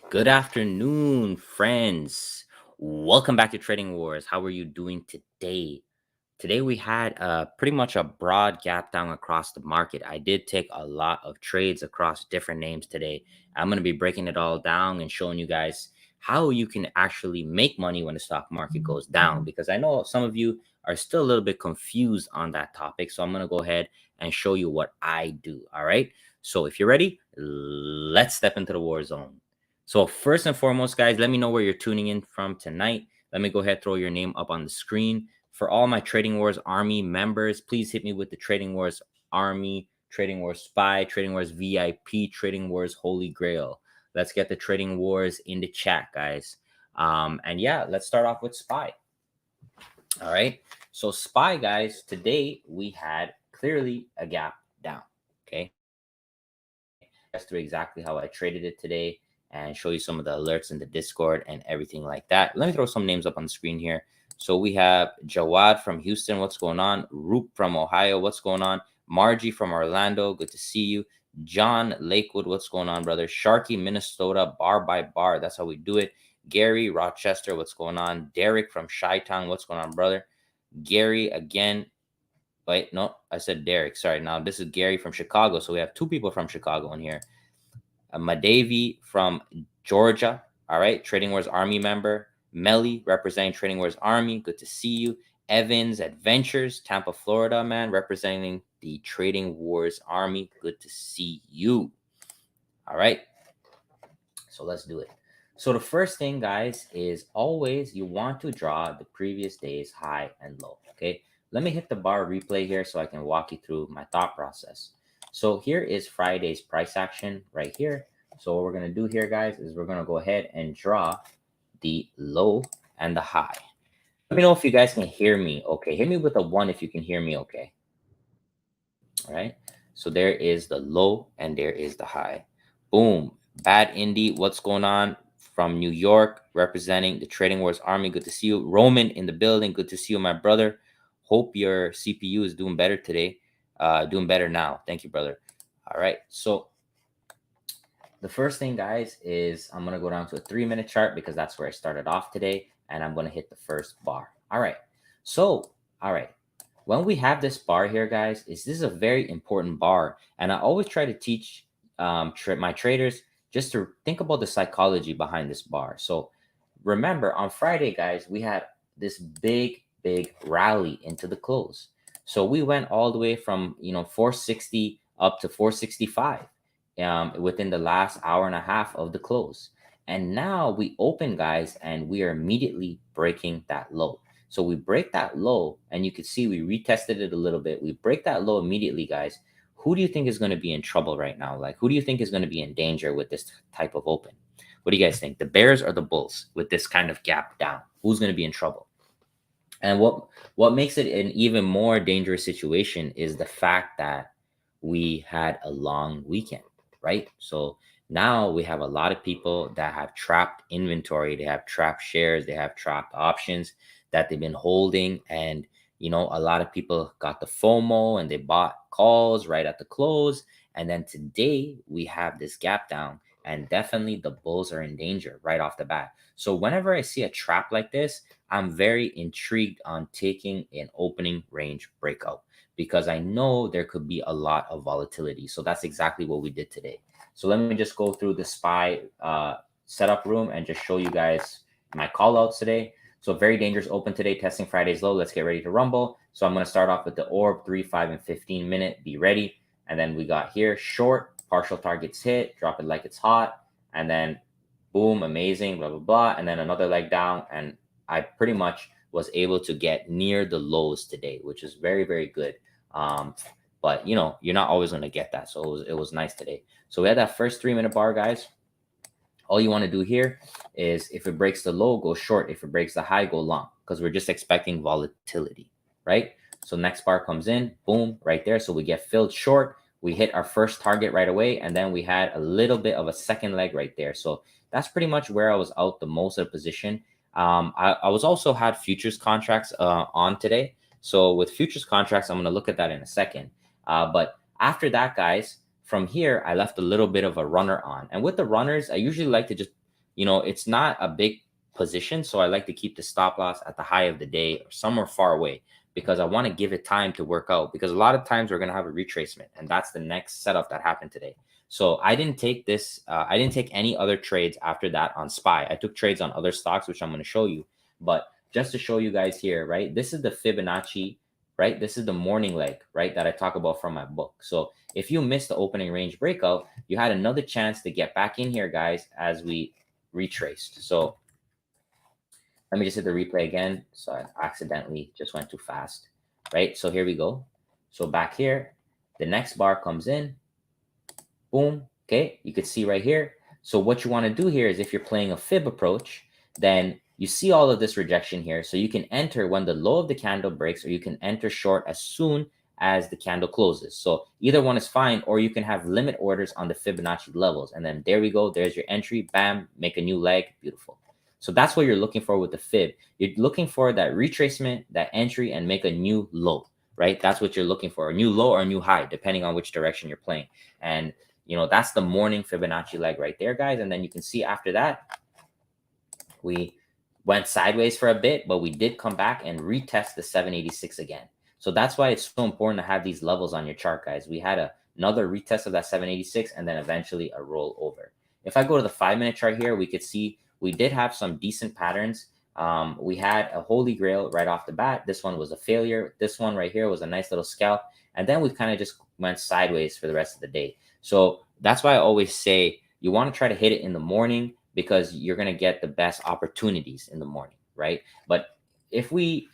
Good afternoon, friends. Welcome back to Trading Wars. How are you doing today? Today we had pretty much a broad gap down across the market. I did take a lot of trades across different names today. I'm going to be breaking it all down and showing you guys how you can actually make money when the stock market goes down, because I know some of you are still a little bit confused on that topic. So I'm going to go ahead and show you what I do. All right. So if you're ready, let's step into the war zone. So first and foremost, guys, let me know where you're tuning in from tonight. Let me go ahead, throw your name up on the screen. For all my Trading Wars Army members, please hit me with the Trading Wars Army, Trading Wars Spy, Trading Wars VIP, Trading Wars Holy Grail. Let's get the Trading Wars in the chat, guys. And yeah, let's start off with Spy. All right. So Spy, guys, today we had clearly a gap down. Okay. That's through exactly how I traded it today and show you some of the alerts in the Discord and everything like that. Let me throw some names up on the screen here. So we have Jawad from Houston. What's going on? Roop from Ohio. What's going on? Margie from Orlando. Good to see you. John Lakewood. What's going on, brother? Sharky, Minnesota. Bar by bar. That's how we do it. Gary, Rochester. What's going on? Derek from Chi-Town. What's going on, brother? Gary again. Wait, no, I said Derek. Sorry. Now this is Gary from Chicago. So we have two people from Chicago in here. Midday from Georgia. All right. Trading Wars Army member. Melly representing Trading Wars Army. Good to see you. Evans Adventures, Tampa, Florida, man, representing the Trading Wars Army. Good to see you. All right. So let's do it. So the first thing, guys, is always you want to draw the previous day's high and low. Okay. Let me hit the bar replay here so I can walk you through my thought process. So here is Friday's price action right here. So what we're going to do here, guys, is we're going to go ahead and draw the low and the high. Let me know if you guys can hear me okay. Hit me with a 1 if you can hear me okay. All right. So there is the low and there is the high. Boom. Bad Indy. What's going on? From New York, representing the Trading Wars Army. Good to see you. Roman in the building. Good to see you, my brother. Hope your CPU is doing better today. Doing better now. Thank you, brother. All right. So the first thing, guys, is I'm going to go down to a 3-minute chart because that's where I started off today. And I'm going to hit the first bar. All right. So, all right. When we have this bar here, guys, this is a very important bar. And I always try to teach my traders just to think about the psychology behind this bar. So remember, on Friday, guys, we had this big rally into the close. So we went all the way from 460 up to 465 within the last hour and a half of the close. And now we open, guys, and we are immediately breaking that low. So we break that low, and you can see we retested it a little bit. We break that low immediately, guys. Who do you think is going to be in trouble right now? Like, who do you think is going to be in danger with this type of open? What do you guys think? The Bears or the Bulls with this kind of gap down? Who's going to be in trouble? And what makes it an even more dangerous situation is the fact that we had a long weekend, right? So now we have a lot of people that have trapped inventory, they have trapped shares, they have trapped options that they've been holding. And a lot of people got the FOMO and they bought calls right at the close. And then today we have this gap down, and definitely the bulls are in danger right off the bat. So whenever I see a trap like this, I'm very intrigued on taking an opening range breakout because I know there could be a lot of volatility. So that's exactly what we did today. So let me just go through the SPY setup room and just show you guys my call outs today. So very dangerous open today, testing Friday's low. Let's get ready to rumble. So I'm going to start off with the orb, 3, 5, and 15 minute. Be ready. And then we got here short, partial targets hit, drop it like it's hot. And then boom, amazing, blah, blah, blah. And then another leg down. And I pretty much was able to get near the lows today, which is very, very good. But you're not always going to get that. So it was nice today. So we had that first 3-minute bar, guys. All you want to do here is if it breaks the low, go short. If it breaks the high, go long, because we're just expecting volatility, right? So next bar comes in, boom, right there. So we get filled short. We hit our first target right away. And then we had a little bit of a second leg right there. So that's pretty much where I was out the most of the position. I was also had futures contracts on today. So with futures contracts, I'm going to look at that in a second. But after that, guys, from here, I left a little bit of a runner on. And with the runners, I usually like to just you know, it's not a big position. So I like to keep the stop loss at the high of the day or somewhere far away, because I want to give it time to work out, because a lot of times we're going to have a retracement, and that's the next setup that happened today. So I didn't take this. I didn't take any other trades after that on SPY. I took trades on other stocks, which I'm going to show you. But just to show you guys here, right? This is the Fibonacci, right? This is the morning leg, right? That I talk about from my book. So if you missed the opening range breakout, you had another chance to get back in here, guys, as we retraced. So let me just hit the replay again. So I accidentally just went too fast, right? So here we go. So back here, the next bar comes in. Boom. Okay, you could see right here. So what you want to do here is, if you're playing a fib approach, then you see all of this rejection here. So you can enter when the low of the candle breaks, or you can enter short as soon as the candle closes. So either one is fine, or you can have limit orders on the Fibonacci levels. And then there we go. There's your entry. Bam, make a new leg. Beautiful. So that's what you're looking for with the fib. You're looking for that retracement, that entry, and make a new low, right? That's what you're looking for, a new low or a new high, depending on which direction you're playing. And you know, that's the morning Fibonacci leg right there, guys. And then you can see after that, we went sideways for a bit, but we did come back and retest the 786 again. So that's why it's so important to have these levels on your chart, guys. We had another retest of that 786, and then eventually a roll over. If I go to the 5-minute chart here, we could see we did have some decent patterns. We had a holy grail right off the bat. This one was a failure. This one right here was a nice little scalp. And then we kind of just went sideways for the rest of the day. So that's why I always say you want to try to hit it in the morning, because you're going to get the best opportunities in the morning, right? But if we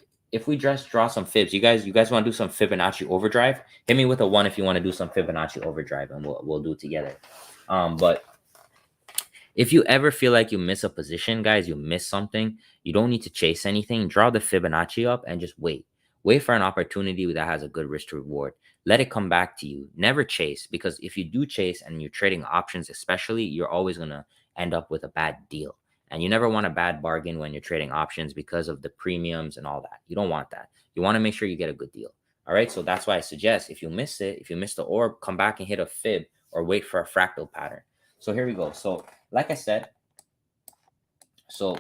just draw some fibs, you guys want to do some Fibonacci overdrive, hit me with a 1 if you want to do some Fibonacci overdrive, and we'll do it together. But if you ever feel like you miss a position, guys, you miss something, you don't need to chase anything. Draw the Fibonacci up and just wait. Wait for an opportunity that has a good risk to reward. Let it come back to you. Never chase, because if you do chase and you're trading options especially, you're always going to end up with a bad deal. And you never want a bad bargain when you're trading options because of the premiums and all that. You don't want that. You want to make sure you get a good deal. All right, so that's why I suggest, if you miss it, if you miss the orb, come back and hit a fib, or wait for a fractal pattern. So here we go. So like I said, so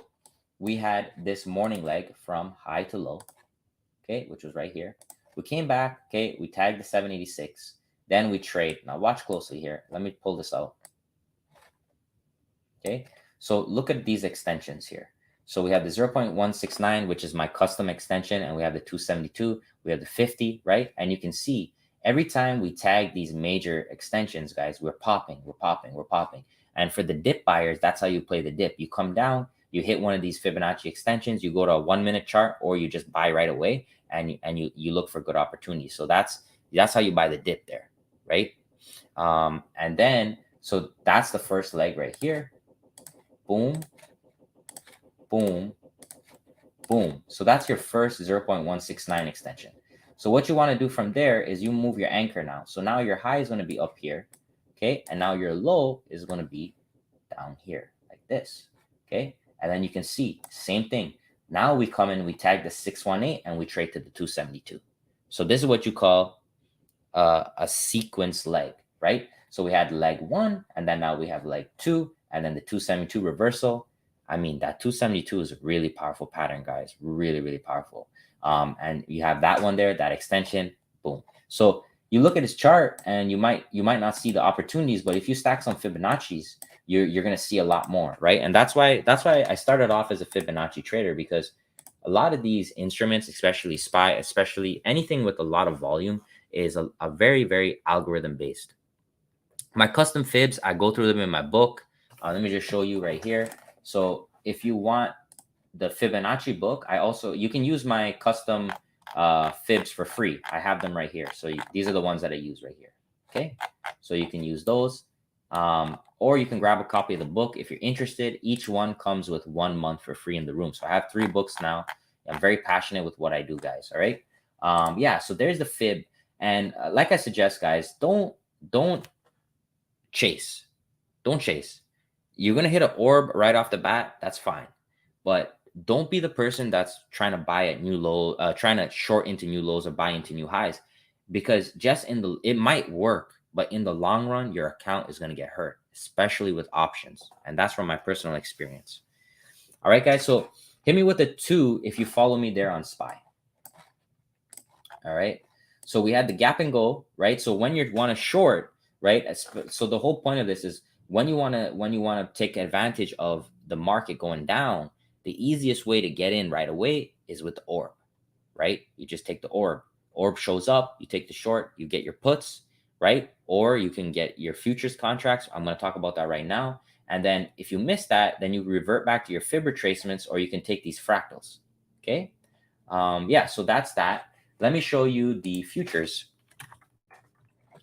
we had this morning leg from high to low, okay, which was right here. We came back, okay, we tagged the 786. Then we trade. Now watch closely here. Let me pull this out. Okay, so look at these extensions here. So we have the 0.169, which is my custom extension, and we have the 272, we have the 50, right? And you can see every time we tag these major extensions, guys, we're popping. And for the dip buyers, that's how you play the dip. You come down, you hit one of these Fibonacci extensions, you go to a 1-minute chart, or you just buy right away, and you look for good opportunities. So that's how you buy the dip there, right? And then, so that's the first leg right here. Boom, boom, boom. So that's your first 0.169 extension. So what you want to do from there is you move your anchor now. So now your high is going to be up here, okay? And now your low is going to be down here like this, okay? And then you can see, same thing. Now we come in, we tag the 618, and we trade to the 272. So this is what you call a sequence leg, right? So we had leg 1, and then now we have leg 2, and then the 272 reversal. I mean, that 272 is a really powerful pattern, guys. Really, really powerful. And you have that one there, that extension, boom. So you look at his chart, and you might not see the opportunities, but if you stack some Fibonacci's, you're gonna see a lot more, right? And that's why I started off as a Fibonacci trader, because a lot of these instruments, especially SPY, especially anything with a lot of volume, is a very, very algorithm based. My custom fibs, I go through them in my book. Let me just show you right here. So if you want the Fibonacci book, you can use my custom fibs for free. I have them right here. So these are the ones that I use right here. Okay, so you can use those, or you can grab a copy of the book if you're interested. Each one comes with 1 month for free in the room. So I have 3 books now. I'm very passionate with what I do, guys. All right. Yeah. So there's the fib, and like I suggest, guys, don't chase. Don't chase. You're going to hit an orb right off the bat. That's fine. But don't be the person that's trying to buy at new low, trying to short into new lows or buy into new highs, because just it might work, but in the long run, your account is going to get hurt. especially with options. And that's from my personal experience. All right, guys. So hit me with a 2 if you follow me there on SPY. All right. So we had the gap and go, right? So when you want to short, right? So the whole point of this is when you want to take advantage of the market going down, the easiest way to get in right away is with the orb, right? You just take the orb. Orb shows up, you take the short, you get your puts, right? Or you can get your futures contracts. I'm going to talk about that right now. And then if you miss that, then you revert back to your fib retracements, or you can take these fractals. Okay. Yeah, so that's that. Let me show you the futures.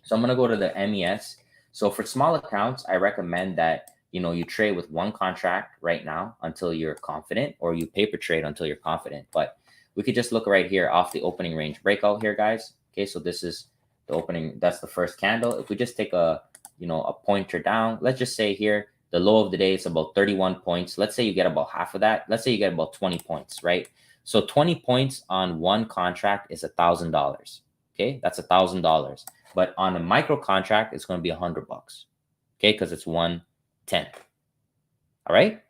So I'm going to go to the MES. So for small accounts, I recommend that you trade with one contract right now until you're confident, or you paper trade until you're confident. But we could just look right here off the opening range breakout here, guys. Okay, so this is the opening. That's the first candle. If we just take a pointer down, let's just say here the low of the day is about 31 points. Let's say you get about half of that. Let's say you get about 20 points, right? So 20 points on one contract is $1,000. Okay, that's $1,000. But on a micro contract, it's going to be $100. Okay, because it's 1/10. All right.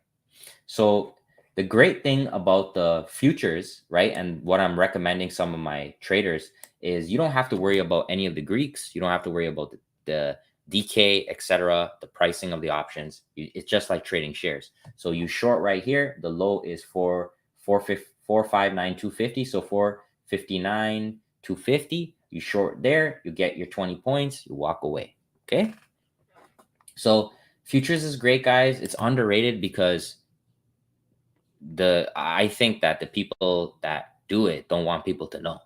So the great thing about the futures, right, and what I'm recommending some of my traders is you don't have to worry about any of the Greeks. You don't have to worry about the DK, etc., the pricing of the options. It's just like trading shares. So you short right here. The low is 459,250. So 459,250. You short there. You get your 20 points. You walk away. Okay. So futures is great, guys. It's underrated because I think that the people that do it don't want people to know,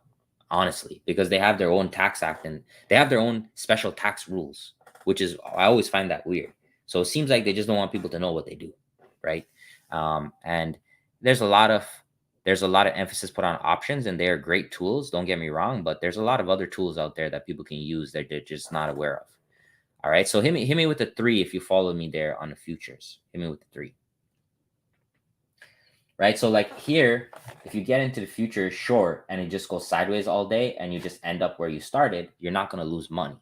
honestly, because they have their own tax act and they have their own special tax rules, which is, I always find that weird. So it seems like they just don't want people to know what they do, right? And there's a lot of emphasis put on options, and they are great tools. Don't get me wrong, but there's a lot of other tools out there that people can use that they're just not aware of. All right, so hit me with the 3 if you follow me there on the futures. Hit me with the 3. Right, so like here, if you get into the future short and it just goes sideways all day and you just end up where you started, you're not going to lose money.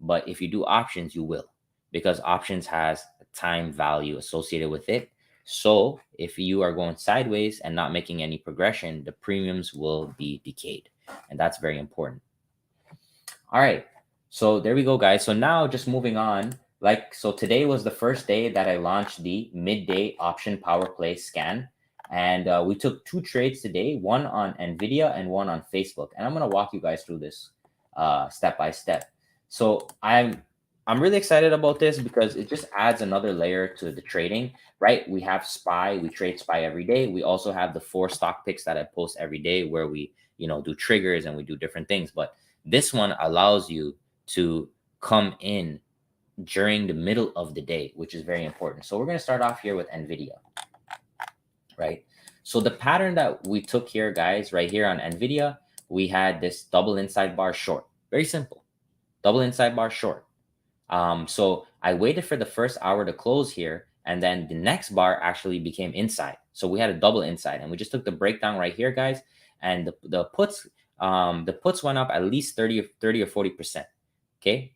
But if you do options, you will, because options has a time value associated with it. So if you are going sideways and not making any progression, the premiums will be decayed, and that's very important. All right, so there we go, guys. So now just moving on, so today was the first day that I launched the midday option power play scan. And we took 2 trades today, one on NVIDIA and one on Facebook. And I'm going to walk you guys through this step by step. So I'm really excited about this because it just adds another layer to the trading, right? We have SPY. We trade SPY every day. We also have the 4 stock picks that I post every day where we, do triggers and we do different things. But this one allows you to come in during the middle of the day, which is very important. So we're going to start off here with NVIDIA. Right. So the pattern that we took here, guys, right here on NVIDIA, we had this double inside bar short. Very simple. Double inside bar short. So I waited for the first hour to close here, and then the next bar actually became inside. So we had a double inside, and we just took the breakdown right here, guys. And the puts went up at least 30 or 40%. Okay.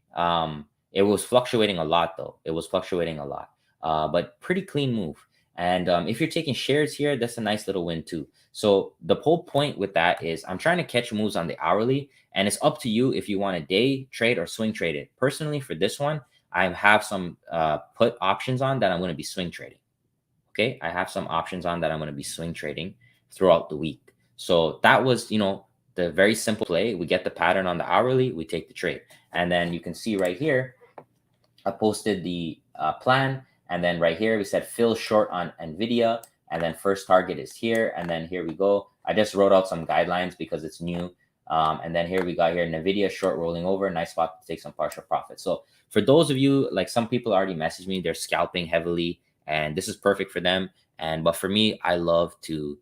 It was fluctuating a lot though. It was fluctuating a lot. But pretty clean move. And if you're taking shares here, that's a nice little win too. So the whole point with that is I'm trying to catch moves on the hourly, and it's up to you if you want to day trade or swing trade it. Personally, for this one, I have some put options on that I'm going to be swing trading. Okay, I have some options on that I'm going to be swing trading throughout the week. So that was, the very simple play. We get the pattern on the hourly, we take the trade. And then you can see right here, I posted the plan. And then right here, we said fill short on NVIDIA. And then first target is here. And then here we go. I just wrote out some guidelines because it's new. And then here we got here NVIDIA short rolling over. Nice spot to take some partial profit. So for those of you, like some people already messaged me, they're scalping heavily. And this is perfect for them. But for me, I love to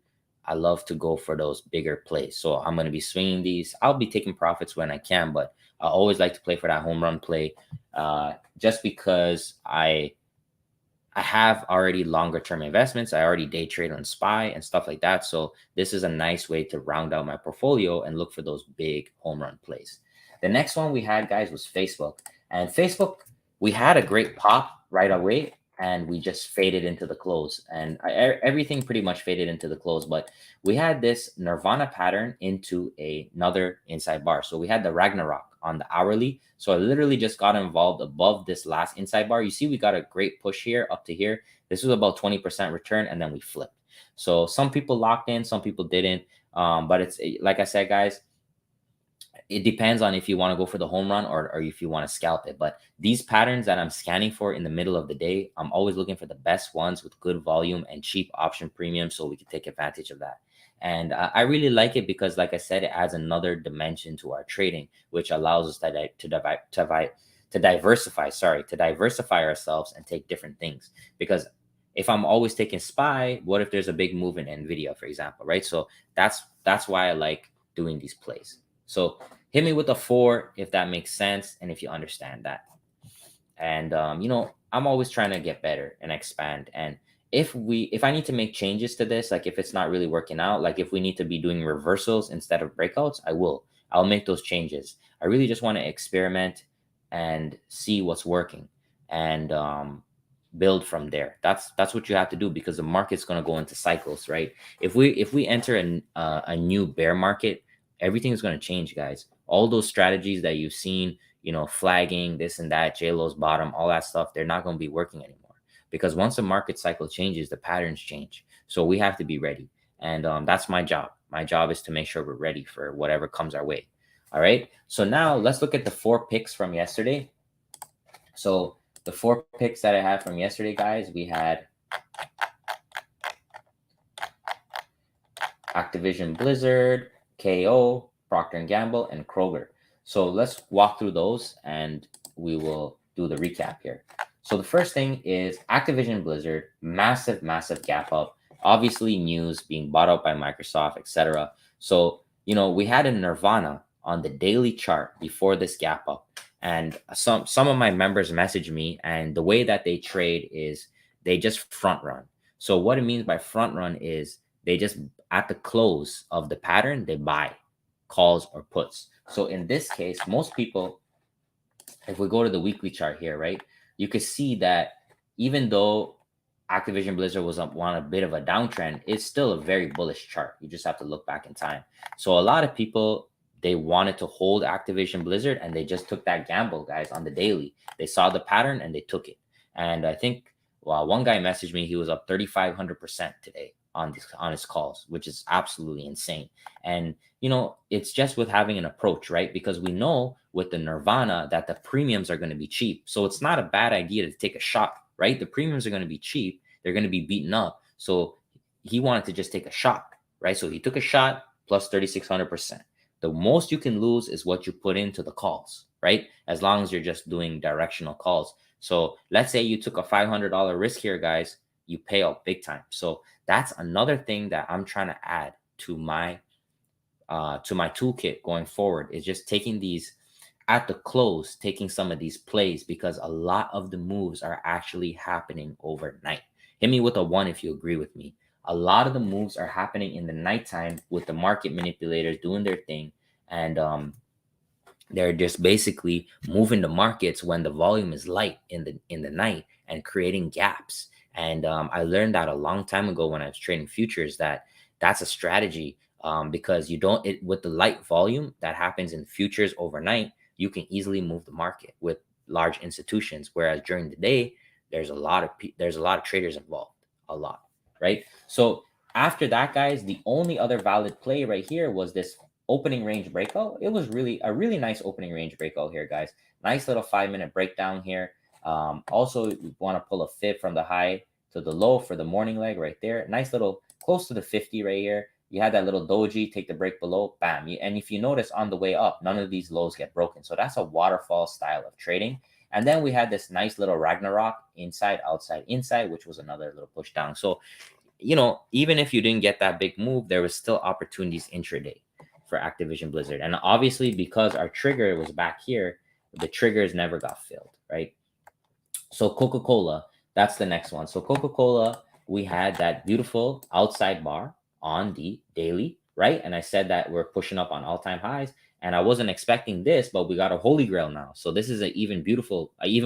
go for those bigger plays. So I'm going to be swinging these. I'll be taking profits when I can. But I always like to play for that home run play just because I have already longer term investments. I already day trade on SPY and stuff like that. So this is a nice way to round out my portfolio and look for those big home run plays. The next one we had, guys, was Facebook. And Facebook, we had a great pop right away, and we just faded into the close, and everything pretty much faded into the close. But we had this Nirvana pattern into another inside bar. So we had the Ragnarok on the hourly. So I literally just got involved above this last inside bar. You see, we got a great push here up to here. This was about 20% return, and then we flipped. So some people locked in, some people didn't. But it's like I said, guys, it depends on if you want to go for the home run or if you want to scalp it. But these patterns that I'm scanning for in the middle of the day, I'm always looking for the best ones with good volume and cheap option premium so we can take advantage of that. And I really like it because, like I said, it adds another dimension to our trading, which allows us to diversify. Sorry, to diversify ourselves and take different things. Because if I'm always taking SPY, what if there's a big move in Nvidia, for example, right? So that's why I like doing these plays. So hit me with a 4 if that makes sense and if you understand that. And I'm always trying to get better and expand. And if I need to make changes to this, like if it's not really working out, like if we need to be doing reversals instead of breakouts, I'll make those changes. I really just want to experiment and see what's working, and build from there. That's what you have to do, because the market's going to go into cycles, right? If we enter a new bear market, everything is going to change, guys. All those strategies that you've seen, flagging this and that, JLo's bottom, all that stuff, they're not going to be working anymore, because once the market cycle changes, the patterns change. So we have to be ready. And that's my job. My job is to make sure we're ready for whatever comes our way. All right. So now let's look at the 4 picks from yesterday. So the 4 picks that I had from yesterday, guys, we had Activision Blizzard, KO, Procter & Gamble, and Kroger. So let's walk through those and we will do the recap here. So the first thing is Activision Blizzard, massive, massive gap up. Obviously, news being bought out by Microsoft, etc. So, we had a Nirvana on the daily chart before this gap up. And some of my members message me, and the way that they trade is they just front run. So what it means by front run is they just, at the close of the pattern, they buy calls or puts. So in this case, most people, if we go to the weekly chart here, right, you could see that even though Activision Blizzard was on a bit of a downtrend, it's still a very bullish chart. You just have to look back in time. So a lot of people, they wanted to hold Activision Blizzard, and they just took that gamble, guys, on the daily. They saw the pattern and they took it. And I think, well, one guy messaged me, he was up 3,500% today on his calls, which is absolutely insane. And it's just with having an approach, right? Because we know with the Nirvana that the premiums are going to be cheap. So it's not a bad idea to take a shot, right? The premiums are going to be cheap. They're going to be beaten up. So he wanted to just take a shot, right? So he took a shot plus 3,600%. The most you can lose is what you put into the calls, right? As long as you're just doing directional calls. So let's say you took a $500 risk here, guys, you pay out big time. So that's another thing that I'm trying to add to my toolkit going forward, is just taking these at the close, taking some of these plays, because a lot of the moves are actually happening overnight. Hit me with a 1 if you agree with me. A lot of the moves are happening in the nighttime with the market manipulators doing their thing, and they're just basically moving the markets when the volume is light in the night and creating gaps. And I learned that a long time ago when I was trading futures, that's a strategy, because with the light volume that happens in futures overnight, you can easily move the market with large institutions. Whereas during the day, there's a lot of traders involved, a lot, right? So after that, guys, the only other valid play right here was this opening range breakout. It was really a really nice opening range breakout here, guys. Nice little 5-minute breakdown here. Also, you want to pull a fib from the high to the low for the morning leg right there. Nice little close to the 50 right here. You had that little doji, take the break below, bam. And if you notice on the way up, none of these lows get broken. So that's a waterfall style of trading. And then we had this nice little Ragnarok, inside, outside, inside, which was another little push down. So, even if you didn't get that big move, there was still opportunities intraday for Activision Blizzard. And obviously, because our trigger was back here, the triggers never got filled, right? So Coca-Cola, that's the next one. So Coca-Cola, we had that beautiful outside bar on the daily, right? And I said that we're pushing up on all-time highs, and I wasn't expecting this, but we got a holy grail now. So this is an even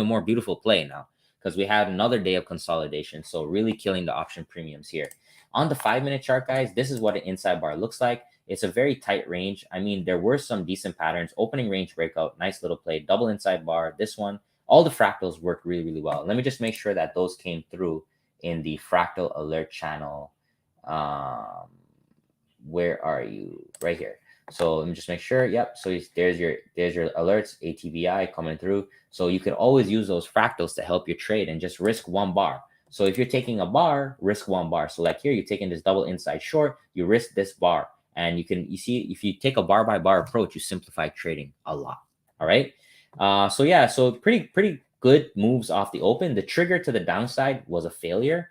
more beautiful play now, because we had another day of consolidation. So really killing the option premiums here. On the 5-minute chart, guys, this is what an inside bar looks like. It's a very tight range. I mean, there were some decent patterns. Opening range breakout, nice little play, double inside bar. This one, all the fractals work really, really well. Let me just make sure that those came through in the fractal alert channel. Where are you? Right here. So let me just make sure. Yep. So there's your alerts, ATVI coming through. So you can always use those fractals to help you trade and just risk one bar. So if you're taking a bar, risk one bar. So like here, you're taking this double inside short, you risk this bar. And you see, if you take a bar by bar approach, you simplify trading a lot. All right. So yeah, so pretty good moves off the open. The trigger to the downside was a failure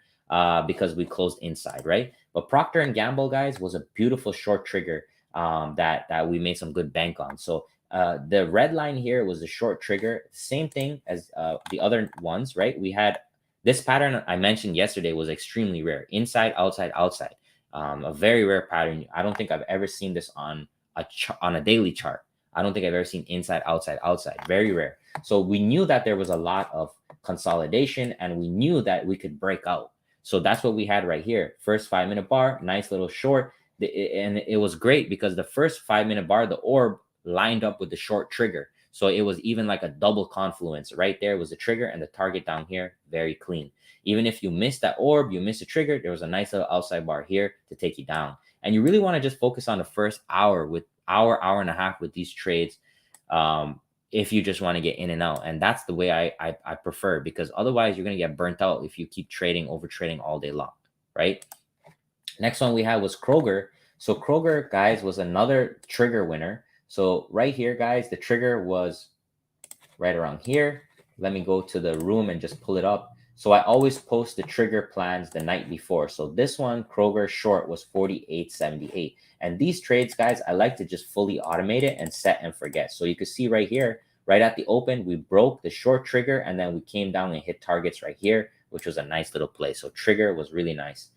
because we closed inside, right? But Procter and Gamble, guys, was a beautiful short trigger that we made some good bank on. So the red line here was a short trigger, same thing as the other ones, right? We had this pattern I mentioned yesterday was extremely rare, inside, outside, outside. A very rare pattern. I don't think I've ever seen this on a daily chart. I don't think I've ever seen inside, outside, outside. Very rare. So we knew that there was a lot of consolidation, and we knew that we could break out. So that's what we had right here. First 5-minute bar, nice little short. And it was great because the first 5-minute bar, the orb lined up with the short trigger. So it was even like a double confluence. Right there was the trigger, and the target down here, very clean. Even if you missed that orb, you missed a trigger, there was a nice little outside bar here to take you down. And you really want to just focus on the first hour and a half with these trades. If you just want to get in and out. And that's the way I prefer, because otherwise you're going to get burnt out if you keep trading, over trading all day long, right? Next one we had was Kroger. So Kroger, guys, was another trigger winner. So right here, guys, the trigger was right around here. Let me go to the room and just pull it up. So I always post the trigger plans the night before. So this one, Kroger short, was 48.78. And these trades, guys, I like to just fully automate it and set and forget. So you can see right here, right at the open, we broke the short trigger, and then we came down and hit targets right here, which was a nice little play. So trigger was really nice.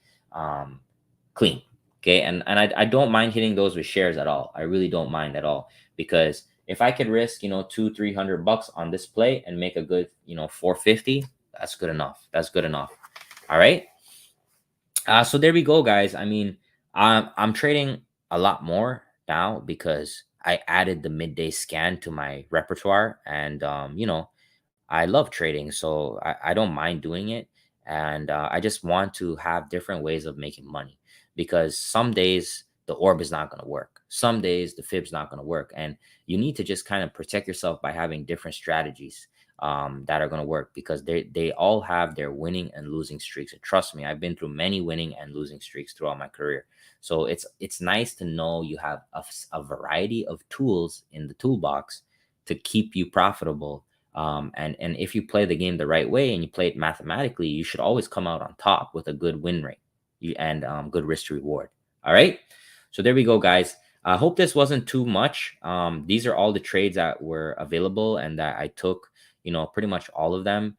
Clean. Okay. And I don't mind hitting those with shares at all. I really don't mind at all, because if I could risk, $200-300 on this play and make a good, 450, that's good enough. That's good enough. All right. So there we go, guys. I mean, I'm trading a lot more now because I added the midday scan to my repertoire, and I love trading, so I don't mind doing it. And I just want to have different ways of making money, because some days the orb is not going to work. Some days the fib's not going to work. And you need to just kind of protect yourself by having different strategies that are going to work, because they all have their winning and losing streaks. And trust me, I've been through many winning and losing streaks throughout my career. So it's nice to know you have a variety of tools in the toolbox to keep you profitable. And if you play the game the right way and you play it mathematically, you should always come out on top with a good win rate and good risk to reward. All right. So there we go, guys. I hope this wasn't too much. These are all the trades that were available and that I took, pretty much all of them.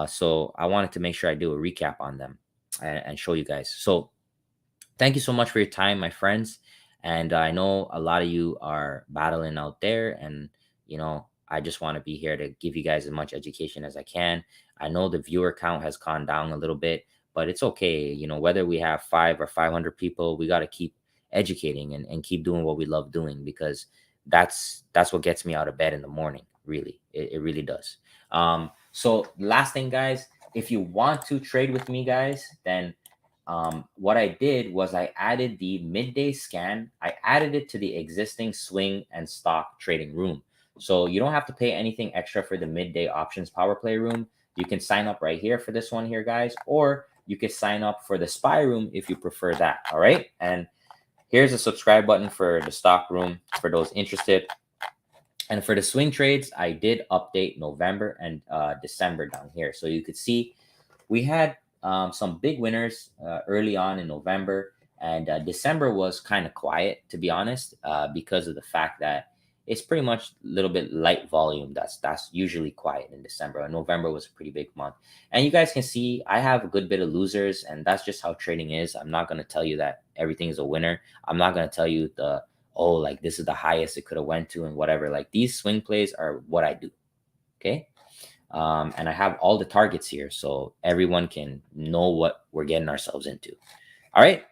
So I wanted to make sure I do a recap on them and show you guys. So thank you so much for your time, my friends. And I know a lot of you are battling out there, and I just want to be here to give you guys as much education as I can. I know the viewer count has gone down a little bit, but it's okay. Whether we have 5 or 500 people, we got to keep educating and keep doing what we love doing, because that's what gets me out of bed in the morning. Really, it really does. So last thing, guys, if you want to trade with me, guys, then what I did was I added the midday scan. I added it to the existing swing and stock trading room. So you don't have to pay anything extra for the midday options power play room. You can sign up right here for this one here, guys, or you can sign up for the spy room if you prefer that. All right. And here's a subscribe button for the stock room for those interested. And for the swing trades, I did update November and December down here. So you could see we had some big winners early on in November, and December was kind of quiet, to be honest, because of the fact that it's pretty much a little bit light volume. That's usually quiet in December. And November was a pretty big month. And you guys can see I have a good bit of losers, and that's just how trading is. I'm not going to tell you that everything is a winner. I'm not going to tell you like this is the highest it could have went to and whatever. Like, these swing plays are what I do. Okay. And I have all the targets here so everyone can know what we're getting ourselves into. All right.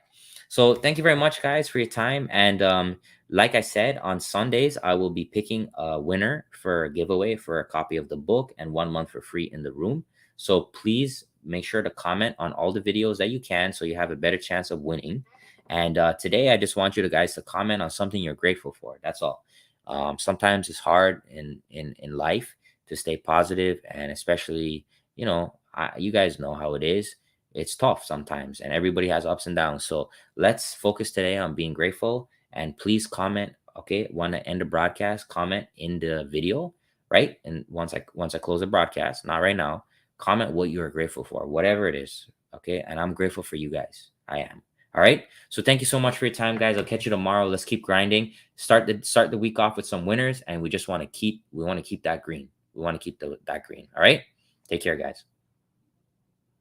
So thank you very much, guys, for your time. And like I said, on Sundays, I will be picking a winner for a giveaway for a copy of the book and 1 month for free in the room. So please make sure to comment on all the videos that you can so you have a better chance of winning. And today, I just want you to guys to comment on something you're grateful for. That's all. Sometimes it's hard in life to stay positive, and especially, you guys know how it is. It's tough sometimes, and everybody has ups and downs. So let's focus today on being grateful. And please comment. Okay, want to end the broadcast? Comment in the video, right? And once I close the broadcast, not right now, comment what you are grateful for, whatever it is. Okay, and I'm grateful for you guys. I am. All right. So thank you so much for your time, guys. I'll catch you tomorrow. Let's keep grinding. Start the week off with some winners, and we want to keep that green. We want to keep that green. All right. Take care, guys.